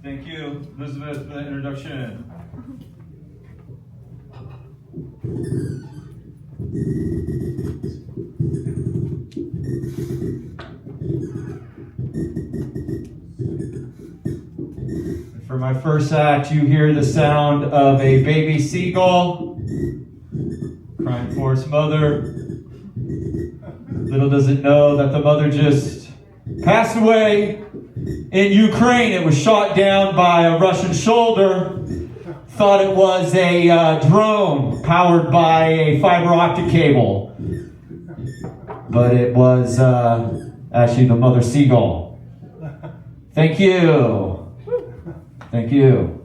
Thank you, Elizabeth, for that introduction. For my first act, you hear the sound of a baby seagull crying for its mother. Little does it know that the mother just passed away in Ukraine. It was shot down by a Russian soldier. Thought it was a drone powered by a fiber optic cable. But it was actually the mother seagull. Thank you. Thank you.